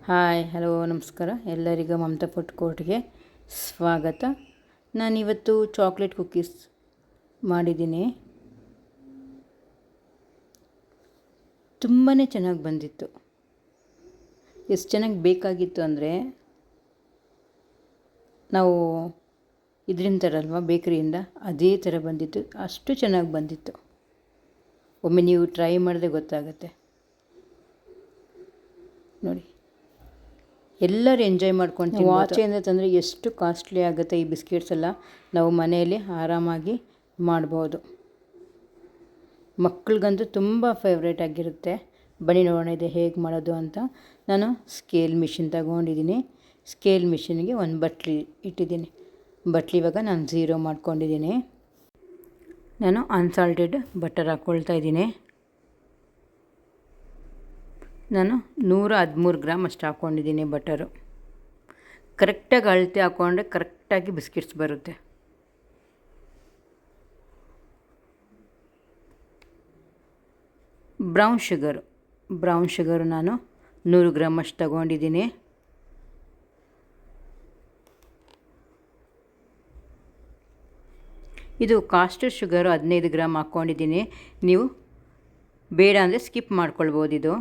Hi hello ನಮಸ್ಕಾರ ಎಲ್ಲರಿಗೂ Mamata food ಕೋರ್ಟ್ಗೆ ಸ್ವಾಗತ. ನಾನಿವತ್ತು ಚಾಕ್ಲೇಟ್ ಕುಕ್ಕೀಸ್ ಮಾಡಿದ್ದೀನಿ. ತುಂಬಾ ಚೆನ್ನಾಗಿ ಬಂದಿತ್ತು. ಎಷ್ಟು ಚೆನ್ನಾಗಿ ಬೇಕಾಗಿತ್ತು ಅಂದರೆ ನಾವು ಇದರಿಂದ ತರಲ್ವ ಬೇಕರಿಯಿಂದ, ಅದೇ ಥರ ಬಂದಿತ್ತು. ಅಷ್ಟು ಚೆನ್ನಾಗಿ ಬಂದಿತ್ತು. ಒಮ್ಮೆ ನೀವು ಟ್ರೈ ಮಾಡಿದ್ರೆ ಗೊತ್ತಾಗುತ್ತೆ ನೋಡಿ. ಎಲ್ಲರೂ ಎಂಜಾಯ್ ಮಾಡ್ಕೊಂಡು ಆಚೆಯಿಂದ ತಂದರೆ ಎಷ್ಟು ಕಾಸ್ಟ್ಲಿ ಆಗುತ್ತೆ ಈ ಬಿಸ್ಕೆಟ್ಸ್ ಎಲ್ಲ, ನಾವು ಮನೆಯಲ್ಲಿ ಆರಾಮಾಗಿ ಮಾಡ್ಬೋದು. ಮಕ್ಕಳಿಗಂತೂ ತುಂಬ ಫೇವ್ರೇಟ್ ಆಗಿರುತ್ತೆ. ಬನ್ನಿ ನೋಡೋಣ ಇದು ಹೇಗೆ ಮಾಡೋದು ಅಂತ. ನಾನು ಸ್ಕೇಲ್ ಮಿಷಿನ್ ತಗೊಂಡಿದ್ದೀನಿ. ಸ್ಕೇಲ್ ಮಿಷಿನ್ಗೆ ಒಂದು ಬಟ್ಲಿ ಇಟ್ಟಿದ್ದೀನಿ. ಬಟ್ಲಿ ಇವಾಗ ನಾನು 0 ಮಾಡ್ಕೊಂಡಿದ್ದೀನಿ. ನಾನು ಅನ್ಸಾಲ್ಟೆಡ್ ಬಟರ್ ಹಾಕ್ಕೊಳ್ತಾ ಇದ್ದೀನಿ. ನಾನು 113 ಗ್ರಾಮ್ ಅಷ್ಟು ಹಾಕ್ಕೊಂಡಿದ್ದೀನಿ ಬಟರು. ಕರೆಕ್ಟಾಗಿ ಅಳತೆ ಹಾಕ್ಕೊಂಡ್ರೆ ಕರೆಕ್ಟಾಗಿ ಬಿಸ್ಕೆಟ್ಸ್ ಬರುತ್ತೆ. ಬ್ರೌನ್ ಶುಗರು ನಾನು 100 ಗ್ರಾಮ್ ಅಷ್ಟು ತಗೊಂಡಿದ್ದೀನಿ. ಇದು ಕಾಸ್ಟರ್ಡ್ ಶುಗರು 15 ಗ್ರಾಮ್ ಹಾಕ್ಕೊಂಡಿದ್ದೀನಿ. ನೀವು ಬೇಡ ಅಂದರೆ ಸ್ಕಿಪ್ ಮಾಡ್ಕೊಳ್ಬೋದು.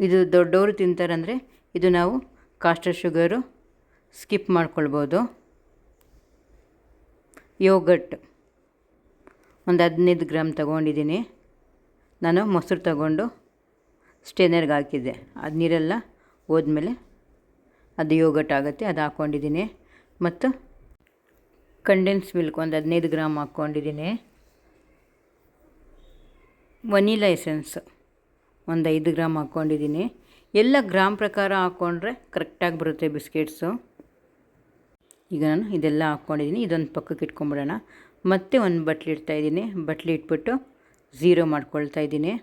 ಇದು ದೊಡ್ಡವರು ತಿಂತಾರಂದರೆ ಇದು ನಾವು ಕಾಸ್ಟರ್ಡ್ ಶುಗರು ಸ್ಕಿಪ್ ಮಾಡ್ಕೊಳ್ಬೋದು. ಯೋಗಟ್ ಒಂದು 15 ಗ್ರಾಮ್ ತಗೊಂಡಿದ್ದೀನಿ. ನಾನು ಮೊಸರು ತಗೊಂಡು ಸ್ಟೇನರ್ಗೆ ಹಾಕಿದ್ದೆ. ಅದು ನೀರೆಲ್ಲ ಹೋದ್ಮೇಲೆ ಅದು ಯೋಗಟ್ ಆಗುತ್ತೆ, ಅದು ಹಾಕ್ಕೊಂಡಿದ್ದೀನಿ. ಮತ್ತು ಕಂಡೆನ್ಸ್ ಮಿಲ್ಕ್ ಒಂದು 15 ಗ್ರಾಮ್ ಹಾಕ್ಕೊಂಡಿದ್ದೀನಿ. ವನಿಲಾ ಎಸೆನ್ಸ್ ಒಂದು 5 ಗ್ರಾಮ್ ಹಾಕ್ಕೊಂಡಿದ್ದೀನಿ. ಎಲ್ಲ ಗ್ರಾಮ್ ಪ್ರಕಾರ ಹಾಕ್ಕೊಂಡ್ರೆ ಕರೆಕ್ಟಾಗಿ ಬರುತ್ತೆ ಬಿಸ್ಕೆಟ್ಸು. ಈಗ ನಾನು ಇದೆಲ್ಲ ಹಾಕ್ಕೊಂಡಿದ್ದೀನಿ. ಇದೊಂದು ಪಕ್ಕಕ್ಕೆ ಇಟ್ಕೊಂಬಿಡೋಣ. ಮತ್ತೆ ಒಂದು ಬಟ್ಲಿ ಇಡ್ತಾಯಿದ್ದೀನಿ. ಬಟ್ಲಿ ಇಟ್ಬಿಟ್ಟು 0 ಮಾಡ್ಕೊಳ್ತಾ ಇದ್ದೀನಿ.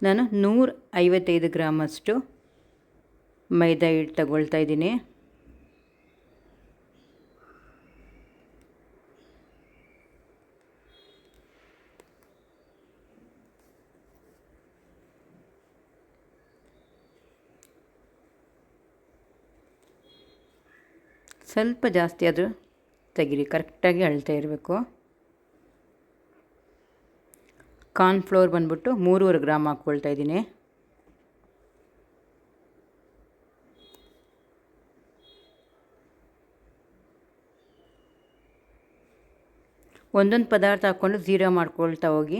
ನಾನು 155 ಗ್ರಾಮಷ್ಟು ಮೈದಾ ಹಿಟ್ಟು ತಗೊಳ್ತಾ ಇದ್ದೀನಿ. ಸ್ವಲ್ಪ ಜಾಸ್ತಿ ಆದರೂ ತೆಗೀರಿ, ಕರೆಕ್ಟಾಗಿ ಅಳ್ತಾ ಇರಬೇಕು. ಕಾರ್ನ್ಫ್ಲೋರ್ ಬಂದ್ಬಿಟ್ಟು 3.5 ಗ್ರಾಮ್ ಹಾಕ್ಕೊಳ್ತಾ ಇದ್ದೀನಿ. ಒಂದೊಂದು ಪದಾರ್ಥ ಹಾಕ್ಕೊಂಡು 0 ಮಾಡ್ಕೊಳ್ತಾ ಹೋಗಿ.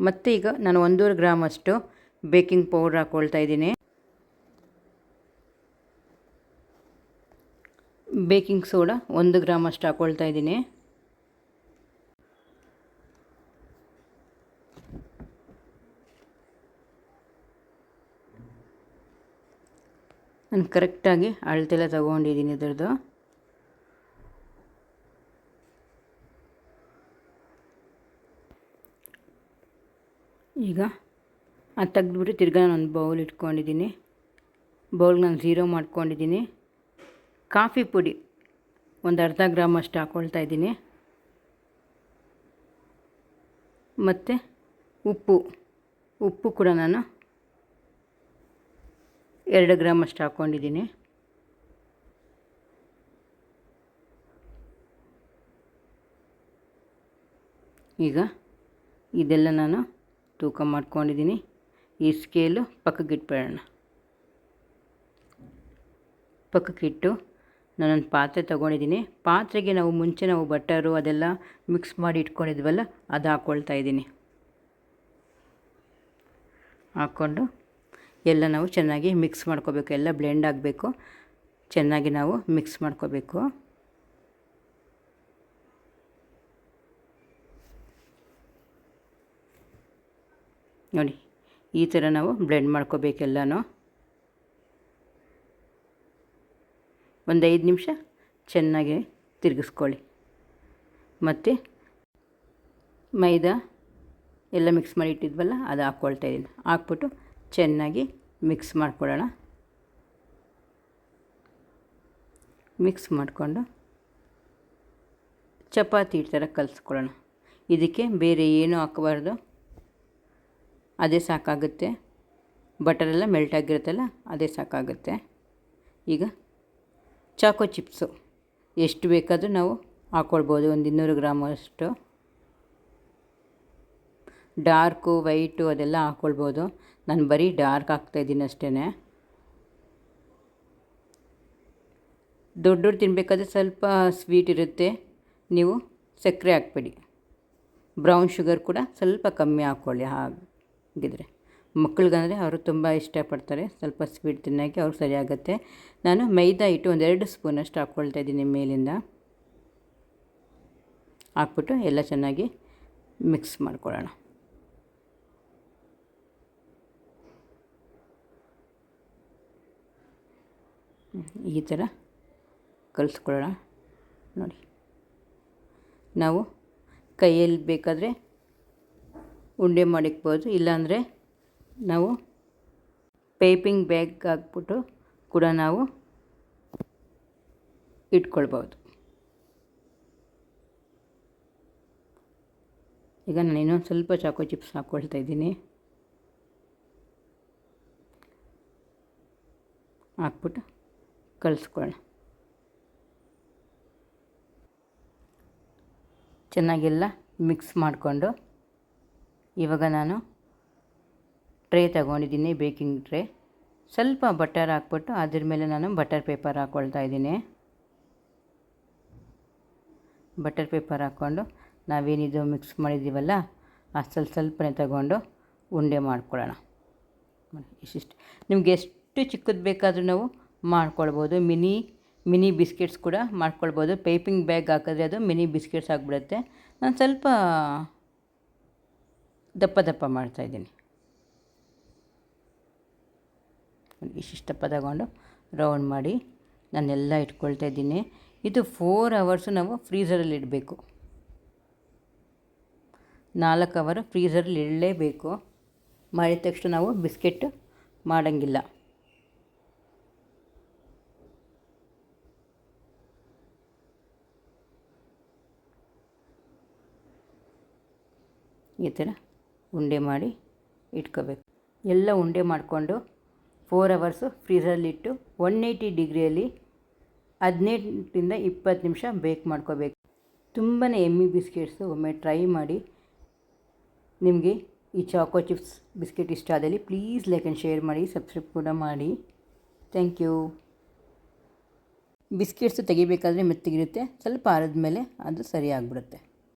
ಮತ್ತು ಈಗ ನಾನು 1.5 ಗ್ರಾಮ್ ಅಷ್ಟು ಬೇಕಿಂಗ್ ಪೌಡ್ರ್ ಹಾಕ್ಕೊಳ್ತಾ ಇದ್ದೀನಿ. ಬೇಕಿಂಗ್ ಸೋಡಾ 1 ಗ್ರಾಮ್ ಅಷ್ಟು ಹಾಕ್ಕೊಳ್ತಾ ಇದ್ದೀನಿ. ನಾನು ಕರೆಕ್ಟಾಗಿ ಅಳತೆಲ್ಲ ತಗೊಂಡಿದ್ದೀನಿ ಇದರದ್ದು. ಈಗ ಅದು ತೆಗೆದ್ಬಿಟ್ಟು ತಿರ್ಗಾ ನಾನು ಒಂದು ಬೌಲ್ ಇಟ್ಕೊಂಡಿದ್ದೀನಿ. ಬೌಲ್ಗೆ ನಾನು 0 ಮಾಡ್ಕೊಂಡಿದ್ದೀನಿ. ಕಾಫಿ ಪುಡಿ ಒಂದು ಅರ್ಧ ಗ್ರಾಮ್ ಅಷ್ಟು ಹಾಕ್ಕೊಳ್ತಾ ಇದ್ದೀನಿ. ಮತ್ತು ಉಪ್ಪು ಕೂಡ ನಾನು 2 ಗ್ರಾಮ್ ಅಷ್ಟು ಹಾಕ್ಕೊಂಡಿದ್ದೀನಿ. ಈಗ ಇದೆಲ್ಲ ನಾನು ತೂಕ ಮಾಡ್ಕೊಂಡಿದ್ದೀನಿ. ಈ ಸ್ಕೇಲು ಪಕ್ಕಕ್ಕೆ ಇಟ್ಬಿಡೋಣ. ಪಕ್ಕಕ್ಕಿಟ್ಟು ನಾನೊಂದು ಪಾತ್ರೆ ತೊಗೊಂಡಿದ್ದೀನಿ. ಪಾತ್ರೆಗೆ ಮುಂಚೆ ನಾವು ಬಟರು ಅದೆಲ್ಲ ಮಿಕ್ಸ್ ಮಾಡಿ ಇಟ್ಕೊಂಡಿದ್ವಲ್ಲ, ಅದು ಹಾಕ್ಕೊಳ್ತಾ ಇದ್ದೀನಿ. ಹಾಕ್ಕೊಂಡು ಎಲ್ಲ ನಾವು ಚೆನ್ನಾಗಿ ಮಿಕ್ಸ್ ಮಾಡ್ಕೋಬೇಕು. ಎಲ್ಲ ಬ್ಲೆಂಡ್ ಆಗಬೇಕು. ಚೆನ್ನಾಗಿ ನಾವು ಮಿಕ್ಸ್ ಮಾಡ್ಕೋಬೇಕು. ನೋಡಿ, ಈ ಥರ ನಾವು ಬ್ಲೆಂಡ್ ಮಾಡ್ಕೋಬೇಕೆಲ್ಲನೂ. ಒಂದು 5 ನಿಮಿಷ ಚೆನ್ನಾಗಿ ತಿರುಗಿಸ್ಕೊಳ್ಳಿ. ಮತ್ತು ಮೈದಾ ಎಲ್ಲ ಮಿಕ್ಸ್ ಮಾಡಿ ಇಟ್ಟಿದ್ವಲ್ಲ, ಅದು ಹಾಕ್ಕೊಳ್ತಾ ಇದ್ದೀನಿ. ಹಾಕ್ಬಿಟ್ಟು ಚೆನ್ನಾಗಿ ಮಿಕ್ಸ್ ಮಾಡ್ಕೊಳ್ಳೋಣ. ಮಿಕ್ಸ್ ಮಾಡಿಕೊಂಡು ಚಪಾತಿ ಹಿಟ್ಟು ಥರ ಕಲಿಸ್ಕೊಳ್ಳೋಣ. ಇದಕ್ಕೆ ಬೇರೆ ಏನೂ ಹಾಕಬಾರ್ದು, ಅದೇ ಸಾಕಾಗುತ್ತೆ. ಬಟರೆಲ್ಲ ಮೆಲ್ಟ್ ಆಗಿರುತ್ತಲ್ಲ ಅದೇ ಸಾಕಾಗುತ್ತೆ. ಈಗ ಚಾಕೋ ಚಿಪ್ಸು ಎಷ್ಟು ಬೇಕಾದರೂ ನಾವು ಹಾಕ್ಕೊಳ್ಬೋದು, ಒಂದು 200 ಗ್ರಾಮ್ ಅಷ್ಟು. ಡಾರ್ಕು ವೈಟು ಅದೆಲ್ಲ ಹಾಕ್ಕೊಳ್ಬೋದು. ನಾನು ಬರೀ ಡಾರ್ಕ್ ಹಾಕ್ತಾಯಿದ್ದೀನಿ ಅಷ್ಟೇ. ದೊಡ್ಡವ್ರು ತಿನ್ನಬೇಕಾದ್ರೆ ಸ್ವಲ್ಪ ಸ್ವೀಟ್ ಇರುತ್ತೆ, ನೀವು ಸಕ್ಕರೆ ಹಾಕ್ಬೇಡಿ. ಬ್ರೌನ್ ಶುಗರ್ ಕೂಡ ಸ್ವಲ್ಪ ಕಮ್ಮಿ ಹಾಕ್ಕೊಳ್ಳಿ. ಹಾಗಿದ್ರೆ ಮಕ್ಕಳಿಗಂದರೆ ಅವರು ತುಂಬ ಇಷ್ಟಪಡ್ತಾರೆ ಸ್ವಲ್ಪ ಸ್ವೀಟ್ ತಿನ್ನೋಕ್ಕೆ, ಅವ್ರಿಗೆ ಸರಿಯಾಗುತ್ತೆ. ನಾನು ಮೈದಾ ಹಿಟ್ಟು 1-2 ಸ್ಪೂನಷ್ಟು ಹಾಕ್ಕೊಳ್ತಾಯಿದ್ದೀನಿ ಮೇಲಿಂದ. ಹಾಕ್ಬಿಟ್ಟು ಎಲ್ಲ ಚೆನ್ನಾಗಿ ಮಿಕ್ಸ್ ಮಾಡ್ಕೊಳ್ಳೋಣ. ಈ ಥರ ಕಲಿಸ್ಕೊಳ್ಳೋಣ. ನೋಡಿ, ನಾವು ಕೈಯಲ್ಲಿ ಬೇಕಾದರೆ ಉಂಡೆ ಮಾಡಿಕ್ಬೋದು, ಇಲ್ಲಾಂದರೆ ನಾವು ಪೈಪಿಂಗ್ ಬ್ಯಾಗ್ ಹಾಕ್ಬಿಟ್ಟು ಕೂಡ ನಾವು ಇಟ್ಕೊಳ್ಬೋದು. ಈಗ ನಾನು ಇನ್ನೊಂದು ಸ್ವಲ್ಪ ಚಾಕೋ ಚಿಪ್ಸ್ ಹಾಕ್ಕೊಳ್ತಾ ಇದ್ದೀನಿ. ಹಾಕ್ಬಿಟ್ಟು ಕಲಿಸ್ಕೊಳ್ಳೋಣ. ಚೆನ್ನಾಗೆಲ್ಲ ಮಿಕ್ಸ್ ಮಾಡಿಕೊಂಡು ಇವಾಗ ನಾನು ಟ್ರೇ ತಗೊಂಡಿದ್ದೀನಿ, ಬೇಕಿಂಗ್ ಟ್ರೇ. ಸ್ವಲ್ಪ ಬಟರ್ ಹಾಕ್ಬಿಟ್ಟು ಅದ್ರ ಮೇಲೆ ನಾನು ಬಟರ್ ಪೇಪರ್ ಹಾಕ್ಕೊಳ್ತಾ ಇದ್ದೀನಿ. ಬಟರ್ ಪೇಪರ್ ಹಾಕ್ಕೊಂಡು ನಾವೇನಿದು ಮಿಕ್ಸ್ ಮಾಡಿದ್ದೀವಲ್ಲ ಆ ಸ್ವಲ್ಪನೇ ತಗೊಂಡು ಉಂಡೆ ಮಾಡ್ಕೊಳ್ಳೋಣ. ಇಷ್ಟಿಷ್ಟು ನಿಮ್ಗೆ ಎಷ್ಟು ಚಿಕ್ಕದು ಬೇಕಾದರೂ ನಾವು ಮಾಡ್ಕೊಳ್ಬೋದು. ಮಿನಿ ಬಿಸ್ಕೆಟ್ಸ್ ಕೂಡ ಮಾಡ್ಕೊಳ್ಬೋದು. ಪೈಪಿಂಗ್ ಬ್ಯಾಗ್ ಹಾಕಿದ್ರೆ ಅದು ಮಿನಿ ಬಿಸ್ಕೆಟ್ಸ್ ಆಗಿಬಿಡುತ್ತೆ. ನಾನು ಸ್ವಲ್ಪ ದಪ್ಪ ಮಾಡ್ತಾಯಿದ್ದೀನಿ. ಇಷ್ಟಿಷ್ಟಪ್ಪ ತಗೊಂಡು ರೌಂಡ್ ಮಾಡಿ ನಾನೆಲ್ಲ ಇಟ್ಕೊಳ್ತಾ ಇದ್ದೀನಿ. ಇದು 4 ಅವರ್ಸು ನಾವು ಫ್ರೀಝರಲ್ಲಿ ಇಡಬೇಕು. 4 ಅವರ್ ಫ್ರೀಝರಲ್ಲಿ ಇಡಲೇಬೇಕು. ಮಾಡಿದ ತಕ್ಷಣ ನಾವು ಬಿಸ್ಕೆಟ್ ಮಾಡೋಂಗಿಲ್ಲ. ಈ ಥರ ಉಂಡೆ ಮಾಡಿ ಇಟ್ಕೋಬೇಕು. ಎಲ್ಲ ಉಂಡೆ ಮಾಡಿಕೊಂಡು 4 ಅವರ್ಸು ಫ್ರೀಝರಲ್ಲಿಟ್ಟು 180 ಡಿಗ್ರಿಯಲ್ಲಿ 15ರಿಂದ 20 ನಿಮಿಷ ಬೇಕ್ ಮಾಡ್ಕೋಬೇಕು. ತುಂಬಾ ಎಮ್ಮಿ ಬಿಸ್ಕೆಟ್ಸು. ಒಮ್ಮೆ ಟ್ರೈ ಮಾಡಿ. ನಿಮಗೆ ಈ ಚಾಕೋ ಚಿಪ್ಸ್ ಬಿಸ್ಕೆಟ್ ಇಷ್ಟ ಆದಲ್ಲಿ ಪ್ಲೀಸ್ ಲೈಕ್ ಆ್ಯಂಡ್ ಶೇರ್ ಮಾಡಿ, ಸಬ್ಸ್ಕ್ರೈಬ್ ಕೂಡ ಮಾಡಿ. Thank you. ಬಿಸ್ಕೆಟ್ಸು ತೆಗಿಬೇಕಾದ್ರೆ ಮೆತ್ತಗಿರುತ್ತೆ, ಸ್ವಲ್ಪ ಆರಿದ ಮೇಲೆ ಅದು ಸರಿ ಆಗಿಬಿಡುತ್ತೆ.